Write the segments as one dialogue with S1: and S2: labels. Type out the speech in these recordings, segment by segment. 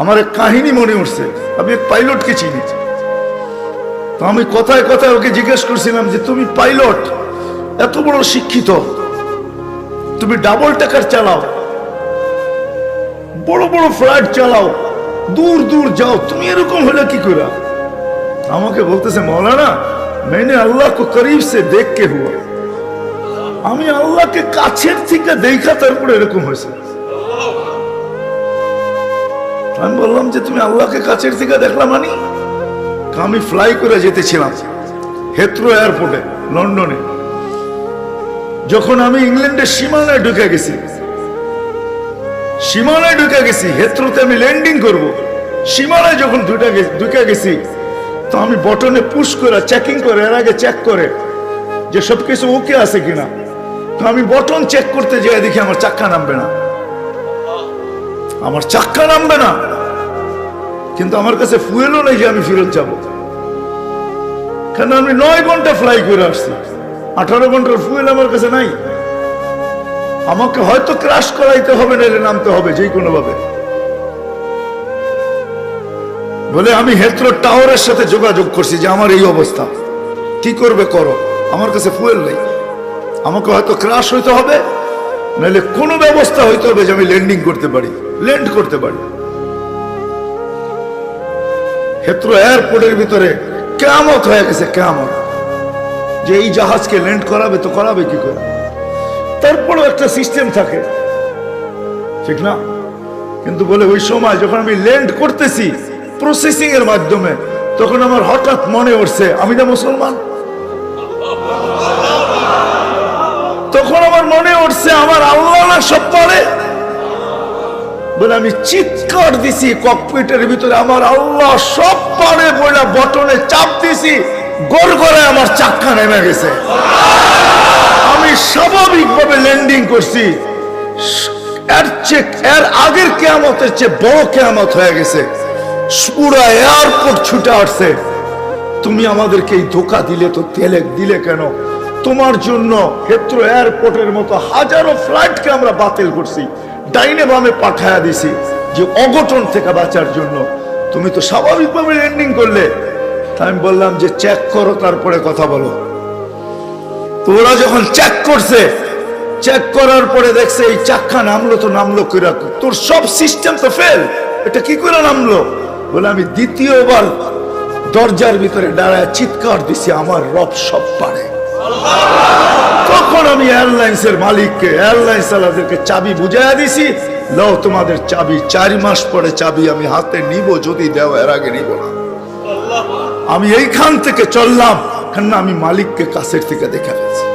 S1: আমার এক কাহিনী মনে উঠছে। আমি এক পাইলটকে চিনি, তো আমি কথায় কথায় ওকে জিজ্ঞেস করছিলাম যে তুমি পাইলট, এত বড় শিক্ষিত, তুমি ডাবল টাকার চালাও, বড় বড় ফ্লাইট চালাও, দূর দূর যাও, তুমি এরকম হলে কি করে? আমাকে বলতেছে মৌলানা मैंने अल्लाह को करीब से देख के हुआ, আমি আল্লাহকে কাছের থেকে দেখা তারপরে এরকম হয়েছে। আমি বললাম যে তুমি আল্লাহকে কাছের থেকে দেখলা মানে? আমি ফ্লাই করে যেতেছিলাম হেথ্রো এয়ারপোর্টে লন্ডনে। যখন আমি ইংল্যান্ডের সীমানায় ঢুকে গেছি, হেথ্রোতে আমি ল্যান্ডিং করব, সীমানায় যখন ঢুকে গেছি, তো আমি বটনে পুশ করে চেকিং করে, এর আগে চেক করে যে সবকিছু ওকে আছে কিনা। তো আমি বটন চেক করতে যাই, দেখি আমার চাক্কা নামবে না, কিন্তু আমার কাছে ফুয়েলও নেই যে আমি ফেরত যাব, কারণ আমি 9 ঘন্টা ফ্লাই করে আসছি, 18 ঘন্টার ফুয়েল আমার কাছে নাই। আমাকে হয়তো ক্র্যাশ করাইতে হবে, নাইলে নামতে হবে যে কোনো ভাবে। বলে আমি হেথ্রো টাওয়ারের সাথে যোগাযোগ করছি যে আমার এই অবস্থা, কি করবে করো, আমার কাছে ফুয়েল নেই, আমাকে হয়তো ক্র্যাশ হইতে হবে, নাহলে কোনো ব্যবস্থা হইতে হবে যে আমি ল্যান্ড করতে পারি। হেথ্রো এয়ারপোর্টের ভিতরে কিয়ামত হয়ে গেছে, কিয়ামত, যে এই জাহাজকে ল্যান্ড করাবে তো করাবে কি করে? তারপরেও একটা সিস্টেম থাকে, ঠিক না? কিন্তু বলে ওই সময় যখন আমি ল্যান্ড করতেছি প্রসেসিং এর মাধ্যমে, তখন আমার হঠাৎ মনে উঠছে আমি না মুসলমান। তখন আমার মনে উঠছে আমার আল্লাহ না সব পারে। বলে আমি চিৎকার দিছি ককপিটের ভিতরে, আমার আল্লাহ সব পারে বলে বটনে চাপ দিছি, গড়গড়ে আমার চাক্কা নেমে গেছে। আমি স্বাভাবিকভাবে ল্যান্ডিং করছি, এর আগের কিয়ামতের চেয়ে বড় কিয়ামত হয়ে গেছে। পুরা এয়ারপোর্ট ছুটে আসছে, তুমি আমাদেরকে এই ধোকা দিলে, তো দিলে কেন? তোমার জন্য হেথ্রো এয়ারপোর্টের মতো হাজারো ফ্লাইটকে আমরা বাতিল করছি, ডাইনে বামে পাঠায়া দিছি যে অঘটন থেকে বাঁচার জন্য। তুমি তো স্বাভাবিকভাবে ল্যান্ডিং করলে। আমি বললাম যে চেক করো, তারপরে কথা বলো। তো ওরা যখন চেক করছে, চেক করার পরে দেখছে এই চাক্কা নামলো কইরা, তোর সব সিস্টেম তো ফেল, এটা কি করে নামলো? বলে আমি দ্বিতীয়বার দরজার ভিতরে দাঁড়ায় চিৎকার দিছি আমার রব সব পারে। তখন আমি এয়ারলাইন্সের মালিককে, এয়ারলাইন্স চালাদেরকে চাবি বুঝাইয়া দিছি, লও তোমাদের চাবি, 4 মাস পরে চাবি আমি হাতে নিব, যদি দেও, এর আগে নিব না। আমি এইখান থেকে চললাম, কেন আমি মালিককে কাছের থেকে দেখে ফেলছি।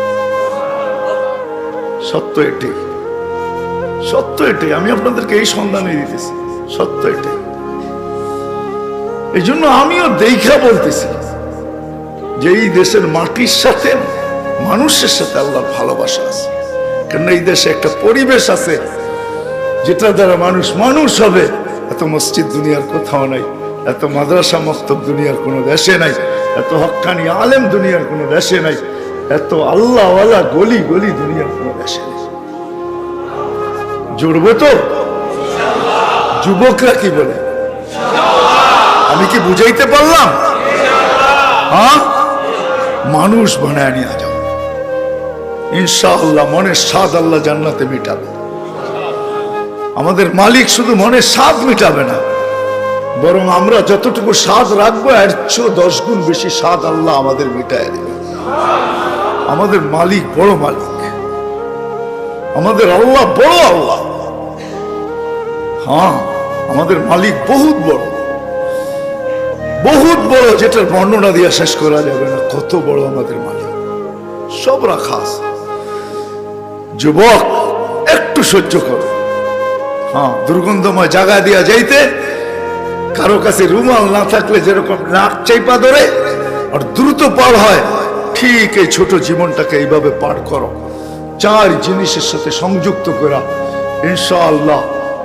S1: সত্য এটাই, আমি আপনাদেরকে এই সন্ধানে দিতেছি, সত্য এটাই। এই জন্য আমিও দেখা বলতেছি যে এই দেশের মাটির সাথে, মানুষের সাথে আল্লাহর ভালোবাসা আছে। কেন এই দেশে একটা পরিবেশ আছে যেটা দ্বারা মানুষ হবে। এত মসজিদ দুনিয়ার কোথাও নাই, এত মাদ্রাসা মক্তব দুনিয়ার কোনো দেশে নাই, এত হক্কানি আলেম দুনিয়ার কোনো দেশে নাই, এত আল্লাহওয়ালা গলি দুনিয়ার কোনো দেশে নেই। জুড়বো তো? যুবকরা কি বলে? আমি কি বুঝাইতে পারলাম? হ্যাঁ, মানুষ বানায় নিয়ে যাও ইনশাআল্লাহ। মনের স্বাদ আল্লাহ জান্নাতে মিটাবে। আমাদের মালিক শুধু মনের স্বাদ মিটাবে না, বরং আমরা যতটুকু স্বাদ রাখবো এর চেয়ে 10 গুণ বেশি স্বাদ আল্লাহ আমাদের মিটায় দেবে। আমাদের মালিক বড় মালিক, আমাদের আল্লাহ বড় আল্লাহ। হ্যাঁ, আমাদের মালিক বহুত বড়, যেটার বর্ণনা দিয়ে শেষ করা যাবে না। কত বড় আমাদের মালিক, সব রাখা আছে। যুবক, একটু সহ্য করো। হ্যাঁ, দুর্গন্ধময় জায়গা দিয়া যাইতে কারো কাছে রুমাল না থাকলে যেরকম নাক চাইপা ধরে আর দ্রুত পার হয়, ঠিক এই ছোট জীবনটাকে এইভাবে পার করো, 4 জিনিসের সাথে সংযুক্ত করা। ইনশাআল্লাহ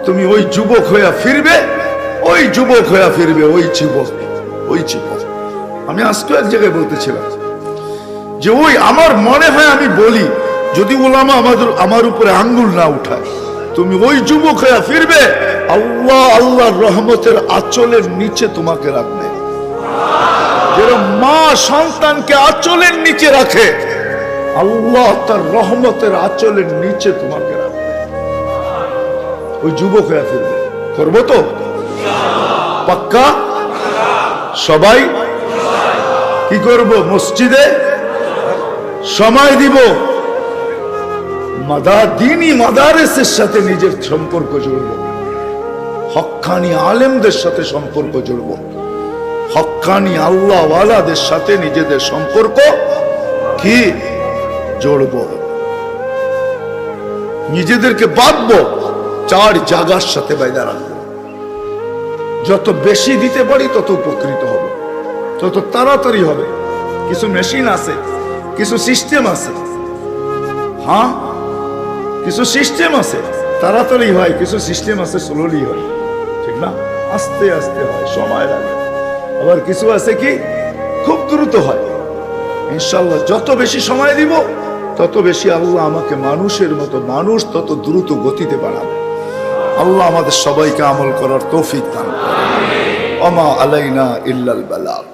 S1: তুমি ওই যুবক হইয়া ফিরবে, ওই যুবক। আমি আজকে এক জায়গায় বলতেছিলাম যে ওই আমার মনে হয়, আমি বলি যদি ওলামা আমার উপরে আঙ্গুল না উঠায়, তুমি ওই যুবক হইয়া ফিরবে আল্লাহ আল্লাহর রহমতের আঁচলের নিচে তোমাকে রাখবে। যেরকম মা সন্তানকে আঁচলের নিচে রাখে, আল্লাহ তার রহমতের আঁচলের নিচে তোমাকে রাখবে। ওই যুবক হয়ে ফিরবে। করবো তো পাক্কা? সবাই কি করব? মসজিদে সময় দিব, দিনী মাদারেসের সাথে নিজের সম্পর্ক জুড়ব, হক্কানি আলেমদের সাথে সম্পর্ক জুড়ব, হক্কানি আল্লাহ ওয়ালাদের সাথে নিজেদের সম্পর্ক কি জড়ব, নিজেদেরকে বাঁধবো, চার জায়গার সাথে বাইদা রাখবো। যত বেশি দিতে পারি তত উপকৃত হব, তত তাড়াতাড়ি হবে। কিছু মেশিন আছে, কিছু সিস্টেম আছে, হ্যাঁ কিছু সিস্টেম আছে তাড়াতাড়ি হয়, কিছু সিস্টেম আছে স্লোলি হয়, ঠিক না? আস্তে আস্তে হয়, সময় লাগে। আবার কিছু আছে কি খুব দ্রুত হয়। ইনশাআল্লাহ যত বেশি সময় দিব তত বেশি আল্লাহ আমাকে মানুষের মতো, মানুষ তত দ্রুত গতিতে বাড়াবে। আল্লাহ আমাদের সবাইকে আমল করার তৌফিক দান করুন। ওমা আলাইনা ইল্লাল বালাগ।